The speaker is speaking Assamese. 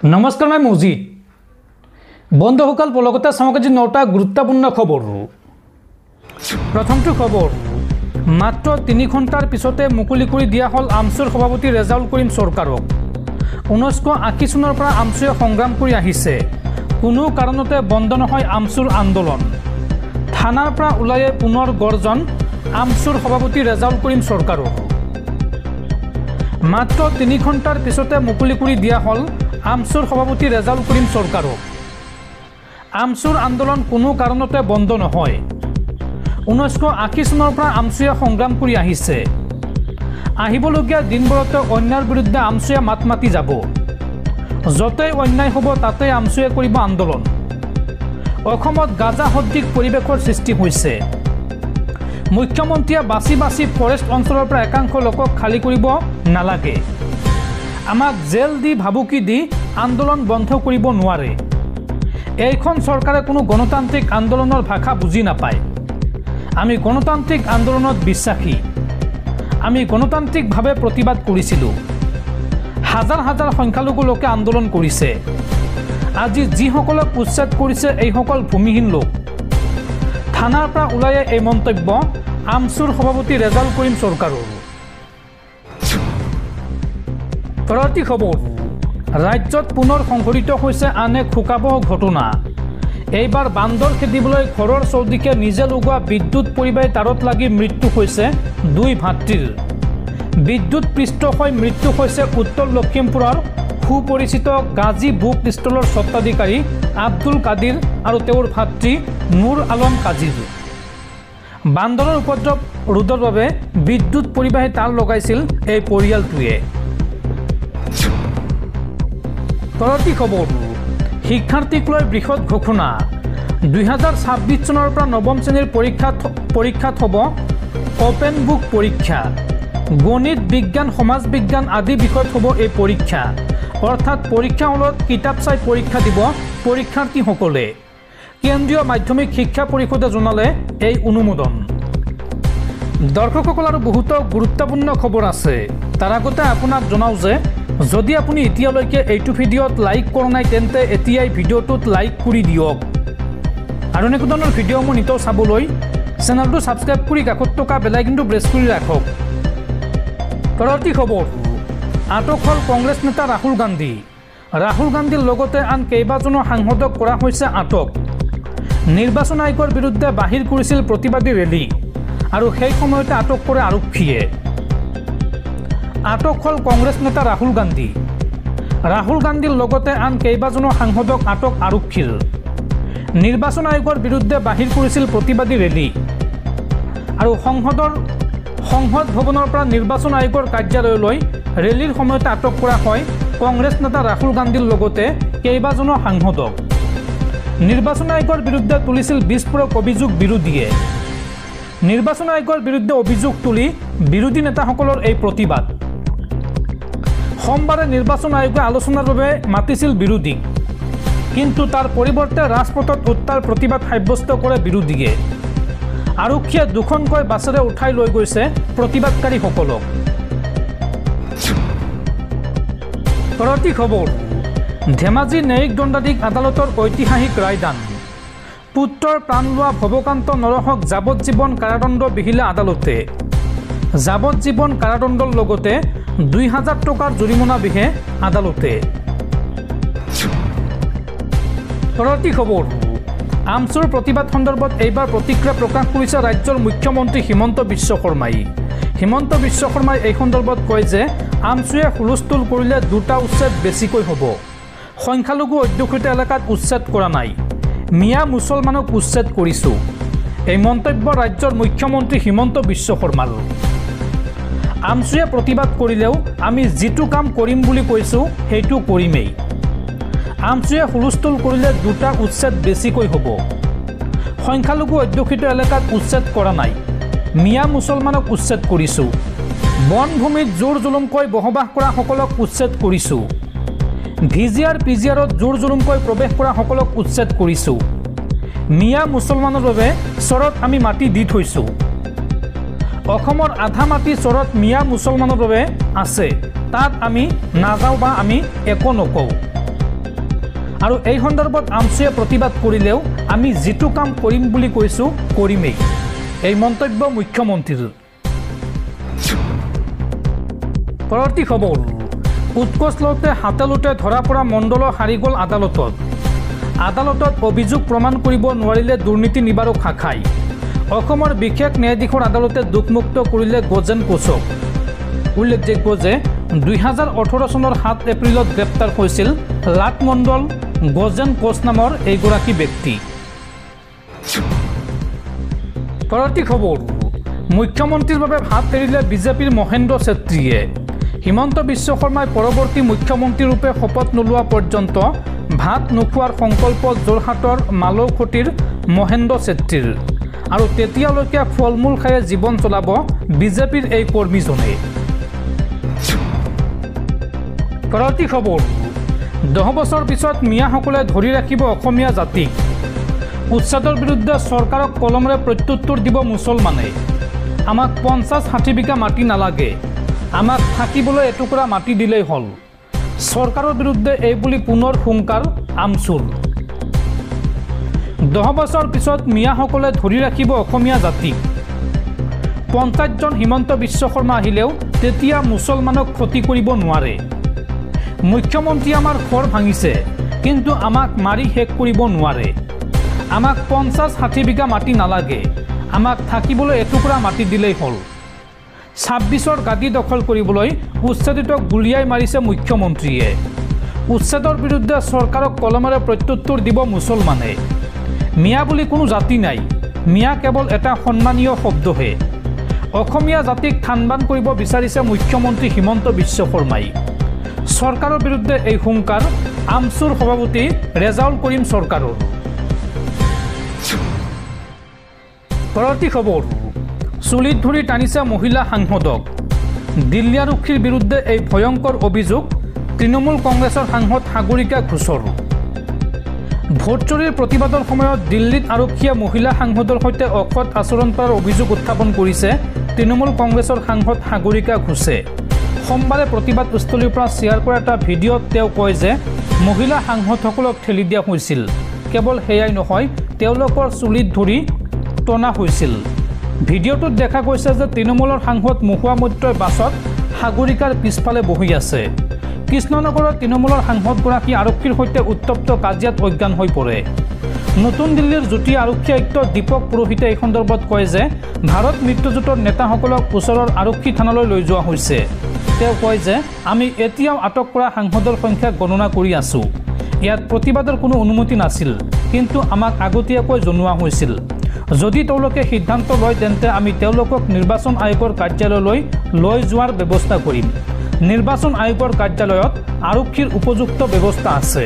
नमस्कार मैं मौजिद बंधुসকল पलकते सामकाजी 9टा गुरुत्वपूर्ण खबर। प्रथमটো खबर मात्र 3 घंटार पिछते मुकली कर दिया हल आमसुर सभापति रेजाउल करीम सरकारक। 1980 चনৰ পৰা आमसुए संग्राम কৰি আহিছে। কোনো কাৰণতে বন্ধ নহয় आमसुर आंदोलन। थानार পৰা ওলায়ে পুনৰ গৰ্জন आमसुर सभापति रेजाउल करीम सरकारक। मात्र 3 घंटार पिछते मुकली कर दिया हल आमसुर सभापति रेजाउल करीम सरकारक। आमसुर आंदोलन कोनो কাৰণতে বন্ধ নহয়। 1980 চনৰ পৰা आमसुए संग्राम কৰি আহিছে। আহিবলগীয়া দিনবোৰতে অন্যাৰ বিৰুদ্ধে आमसुए মাত মাতি যাব। যতেই অন্যায় হ'ব তাতেই आमसुए কৰিব আন্দোলন। অসমত গাজা সদৃশ পৰিৱেশৰ সৃষ্টি হৈছে। মুখ্যমন্ত্ৰীয়ে বাছি বাছি ফৰেষ্ট অঞ্চলৰ পৰা একাংশ লোকক খালী কৰিব নালাগে। আমাক জেল দি ভাবুকি দি আন্দোলন বন্ধ কৰিব নোৱাৰে। এইখন চৰকাৰে কোনো গণতান্ত্ৰিক আন্দোলনৰ ভাষা বুজি নাপায়। আমি গণতান্ত্ৰিক আন্দোলনত বিশ্বাসী। আমি গণতান্ত্ৰিকভাৱে প্ৰতিবাদ কৰিছিলোঁ। হাজাৰ হাজাৰ সংখ্যালঘু লোকে আন্দোলন কৰিছে। আজি যিসকলক উচ্ছেদ কৰিছে এইসকল ভূমিহীন লোক। থানাৰ পৰা ওলায়ে এই মন্তব্য आमसुर सभापति रेजाउल करीम सरकारों। परवर्ती खबर राज्यत पुनर संघटित होइसे आन एक शोकावह घटना। এইবাৰ বান্দৰ খেদিবলৈ ঘৰৰ চৌদিকে নিজে লগোৱা বিদ্যুৎ পৰিবাহী তাৰত লাগি মৃত্যু হৈছে 2 ভাতৃৰ। বিদ্যুৎ পৃষ্ঠ হৈ মৃত্যু হৈছে উত্তৰ লখিমপুৰৰ সুপৰিচিত গাজী বুক পিষ্টলৰ স্বত্বাধিকাৰী আব্দুল কাদিৰ আৰু তেওঁৰ ভাতৃ নুৰ আলম কাজিৰ। বান্দৰৰ উপদ্ৰৱ ৰোধৰ বাবে বিদ্যুৎ পৰিবাহী তাঁৰ লগাইছিল এই পৰিয়ালটোৱে। পৰৱৰ্তী খবৰ শিক্ষাৰ্থীক লৈ বৃহৎ ঘোষণা। 2026 চনৰ পৰা নৱম শ্ৰেণীৰ পৰীক্ষাত হ'ব অপেন বুক পৰীক্ষা। গণিত বিজ্ঞান সমাজ বিজ্ঞান আদি বিষয়ত হ'ব এই পৰীক্ষা। অৰ্থাৎ পৰীক্ষা হলত কিতাপ চাই পৰীক্ষা দিব পৰীক্ষাৰ্থীসকলে। কেন্দ্ৰীয় মাধ্যমিক শিক্ষা পৰিষদে জনালে এই অনুমোদন। দৰ্শকসকল আৰু বহুতো গুৰুত্বপূৰ্ণ খবৰ আছে। তাৰ আগতে আপোনাক জনাও যে যদি আপুনি এতিয়ালৈকে এইটো ভিডিঅ'ত লাইক কৰা নাই তেন্তে এতিয়াই ভিডিঅ'টোত লাইক কৰি দিয়ক। আৰু এনেকুৱা ধৰণৰ ভিডিঅ'সমূহ নিতৌ চাবলৈ চেনেলটো ছাবস্ক্ৰাইব কৰি কাষত থকা বেল আইকনটো প্ৰেছ কৰি ৰাখক। পৰৱৰ্তী খবৰ আটক হ'ল কংগ্ৰেছ নেতা ৰাহুল গান্ধী। ৰাহুল গান্ধীৰ লগতে আন কেইবাজনো সাংসদক কৰা হৈছে আটক। নিৰ্বাচন আয়োগৰ বিৰুদ্ধে বাহিৰ কৰিছিল প্ৰতিবাদী ৰেলী আৰু সেই সময়তে আটক কৰে আৰক্ষীয়ে। আটক হ'ল কংগ্ৰেছ নেতা ৰাহুল গান্ধী। ৰাহুল গান্ধীৰ লগতে আন কেইবাজনো সাংসদক আটক আৰক্ষীৰ। নিৰ্বাচন আয়োগৰ বিৰুদ্ধে বাহিৰ কৰিছিল প্ৰতিবাদী ৰেলী আৰু সংসদ ভৱনৰ পৰা নিৰ্বাচন আয়োগৰ কাৰ্যালয়লৈ ৰেলীৰ সময়তে আটক কৰা হয় কংগ্ৰেছ নেতা ৰাহুল গান্ধীৰ লগতে কেইবাজনো সাংসদক। নিৰ্বাচন আয়োগৰ বিৰুদ্ধে তুলিছিল বিস্ফোৰক অভিযোগ বিৰোধীয়ে। নিৰ্বাচন আয়োগৰ বিৰুদ্ধে অভিযোগ তুলি বিৰোধী নেতাসকলৰ এই প্ৰতিবাদ। সোমবাৰে নিৰ্বাচন আয়োগে আলোচনাৰ বাবে মাতিছিল বিৰোধীক, কিন্তু তাৰ পৰিৱৰ্তে ৰাজপথত উত্তাল প্ৰতিবাদ সাব্যস্ত কৰে বিৰোধীয়ে। আৰক্ষীয়ে দুখনকৈ বাছেৰে উঠাই লৈ গৈছে প্ৰতিবাদকাৰীসকলক। পৰৱৰ্তী খবৰ ধেমাজি ন্যায়িক দণ্ডাধীশ আদালতৰ ঐতিহাসিক ৰায়দান। পুত্ৰৰ প্ৰাণ লোৱা ভৱকান্ত নৰহক যাৱজ্জীৱন কাৰাদণ্ড বিহিলে আদালতে। যাৱজ্জীৱন কাৰাদণ্ডৰ লগতে 2000 টকাৰ জৰিমনা বিহে আদালতে। পৰৱৰ্তী খবৰ আমচুৰ প্ৰতিবাদ সন্দৰ্ভত এইবাৰ প্ৰতিক্ৰিয়া প্ৰকাশ কৰিছে ৰাজ্যৰ মুখ্যমন্ত্ৰী হিমন্ত বিশ্ব শৰ্মাই। হিমন্ত বিশ্ব শৰ্মাই এই সন্দৰ্ভত কয় যে আমচুৱে হুলস্থুল কৰিলে 2টা উচ্ছেদ বেছিকৈ হ'ব। সংখ্যালঘু অধ্যুষিত এলেকাত উচ্ছেদ কৰা নাই, মিয়া মুছলমানক উচ্ছেদ কৰিছোঁ। এই মন্তব্য ৰাজ্যৰ মুখ্যমন্ত্ৰী হিমন্ত বিশ্ব শৰ্মাৰ। আমচুৱে প্ৰতিবাদ কৰিলেও আমি যিটো কাম কৰিম বুলি কৈছোঁ সেইটো কৰিমেই। আমচুৱে হুলস্থুল কৰিলে 2টা উচ্ছেদ বেছিকৈ হ'ব। সংখ্যালঘু অধ্যুষিত এলেকাত উচ্ছেদ কৰা নাই, মিয়া মুছলমানক উচ্ছেদ কৰিছোঁ। বনভূমিত জোৰ জুলুমকৈ বসবাস কৰা সকলক উচ্ছেদ কৰিছোঁ। ভিজিআৰ পিজিআৰত জোৰ জুলুমকৈ প্ৰৱেশ কৰা সকলক উচ্ছেদ কৰিছোঁ। মিয়া মুছলমানৰ বাবে চৰত আমি মাটি দি থৈছোঁ। অসমৰ আধা মাটি চৰত মিয়া মুছলমানৰ বাবে আছে, তাত আমি নাযাওঁ বা আমি একো নকওঁ। আৰু এই সন্দৰ্ভত আমচুৱে প্ৰতিবাদ কৰিলেও আমি যিটো কাম কৰিম বুলি কৈছোঁ কৰিমেই, এই মন্তব্য মুখ্যমন্ত্ৰীৰ। পৰৱৰ্তী খবৰ, উৎকোচ লওঁতে হাতে লোটে ধৰা পৰা মণ্ডল হাৰি গ'ল আদালতত। আদালতত অভিযোগ প্ৰমাণ কৰিব নোৱাৰিলে দুৰ্নীতি নিবাৰক শাখাই। অসমৰ বিশেষ ন্যায়াধীশৰ আদালতে দোষমুক্ত কৰিলে গজেন কোচক। উল্লেখযোগ্য যে 2018 চনৰ 7 এপ্ৰিলত গ্ৰেপ্তাৰ হৈছিল লাট মণ্ডল গজেন কোচ নামৰ এইগৰাকী ব্যক্তি। পৰৱৰ্তী খবৰ, মুখ্যমন্ত্ৰীৰ বাবে ভাত এৰিলে বিজেপিৰ মহেন্দ্ৰ ছেত্ৰীয়ে। হিমন্ত বিশ্ব শৰ্মাই পৰৱৰ্তী মুখ্যমন্ত্ৰী ৰূপে শপত নোলোৱা পৰ্যন্ত ভাত নোখোৱাৰ সংকল্প যোৰহাটৰ মালৌখুটিৰ মহেন্দ্ৰ ছেত্ৰীৰ। আৰু তেতিয়ালৈকে ফল মূল খায়ে জীৱন চলাব বিজেপিৰ এই কৰ্মীজনে। পৰৱৰ্তী খবৰ, 10 বছৰ পিছত মিয়াসকলে ধৰি ৰাখিব অসমীয়া জাতিক। উচ্ছেদৰ বিৰুদ্ধে চৰকাৰক কলমেৰে প্ৰত্যুত্তৰ দিব মুছলমানে। আমাক 50-60 বিঘা মাটি নালাগে, আমাক থাকিবলৈ এটুকুৰা মাটি দিলেই হ'ল। চৰকাৰৰ বিৰুদ্ধে এইবুলি পুনৰ হুংকাৰ আমচুৰ। 10 বছৰ পিছত মিয়াসকলে ধৰি ৰাখিব অসমীয়া জাতিক। 50 জন হিমন্ত বিশ্ব শৰ্মা আহিলেও তেতিয়া মুছলমানক ক্ষতি কৰিব নোৱাৰে। মুখ্যমন্ত্ৰী আমাৰ ঘৰ ভাঙিছে, কিন্তু আমাক মাৰি শেষ কৰিব নোৱাৰে। আমাক 50-60 বিঘা মাটি নালাগে, আমাক থাকিবলৈ এটুকুৰা মাটি দিলেই হ'ল। 26ৰ গাদী দখল কৰিবলৈ উচ্ছেদিতক গুলীয়াই মাৰিছে মুখ্যমন্ত্ৰীয়ে। উচ্ছেদৰ বিৰুদ্ধে চৰকাৰক কলমেৰে প্ৰত্যুত্তৰ দিব মুছলমানে। মিয়া বুলি কোনো জাতি নাই, মিয়া কেৱল এটা সন্মানীয় শব্দহে। অসমীয়া জাতিক থানবান কৰিব বিচাৰিছে মুখ্যমন্ত্ৰী হিমন্ত বিশ্ব শৰ্মাই। চৰকাৰৰ বিৰুদ্ধে এই হুংকাৰ আমচুৰ সভাপতি ৰেজাউল কৰিম চৰকাৰৰ। পৰৱৰ্তী খবৰ, চুলিত ধৰি টানিছে মহিলা সাংসদক। দিল্লী আৰক্ষীৰ বিৰুদ্ধে এই ভয়ংকৰ অভিযোগ তৃণমূল কংগ্ৰেছৰ সাংসদ সাগৰিকা ঘোষৰ। ভোট চুৰিৰ প্ৰতিবাদৰ সময়ত দিল্লীত আৰক্ষীয়ে মহিলা সাংসদৰ সৈতে অসৎ আচৰণ কৰাৰ অভিযোগ উত্থাপন কৰিছে তৃণমূল কংগ্ৰেছৰ সাংসদ সাগৰিকা ঘোষে। সোমবাৰে প্ৰতিবাদস্থলীৰ পৰা শ্বেয়াৰ কৰা এটা ভিডিঅ'ত তেওঁ কয় যে মহিলা সাংসদসকলক ঠেলি দিয়া হৈছিল। কেৱল সেয়াই নহয়, তেওঁলোকৰ চুলিত ধৰি টনা হৈছিল। ভিডিঅ'টোত দেখা গৈছে যে তৃণমূলৰ সাংসদ মহুৱা মৈত্ৰই বাছত সাগৰিকাৰ পিছফালে বহি আছে। কৃষ্ণনগৰৰ তৃণমূলৰ সাংসদগৰাকী আৰক্ষীৰ সৈতে উত্তপ্ত কাজিয়াত অজ্ঞান হৈ পৰে। নতুন দিল্লীৰ যুটীয়া আৰক্ষী আয়ুক্ত দীপক পুৰোহিতে এই সন্দৰ্ভত কয় যে ভাৰত মিত্ৰজোঁটৰ নেতাসকলক ওচৰৰ আৰক্ষী থানালৈ লৈ যোৱা হৈছে। তেওঁ কয় যে আমি এতিয়াও আটক কৰা সাংসদৰ সংখ্যা গণনা কৰি আছোঁ। ইয়াত প্ৰতিবাদৰ কোনো অনুমতি নাছিল, কিন্তু আমাক আগতীয়াকৈ জনোৱা হৈছিল। যদি তেওঁলোকে সিদ্ধান্ত লয় তেন্তে আমি তেওঁলোকক নিৰ্বাচন আয়োগৰ কাৰ্যালয়লৈ লৈ যোৱাৰ ব্যৱস্থা কৰিম। নিৰ্বাচন আয়োগৰ কাৰ্যালয়ত আৰক্ষীৰ উপযুক্ত ব্যৱস্থা আছে।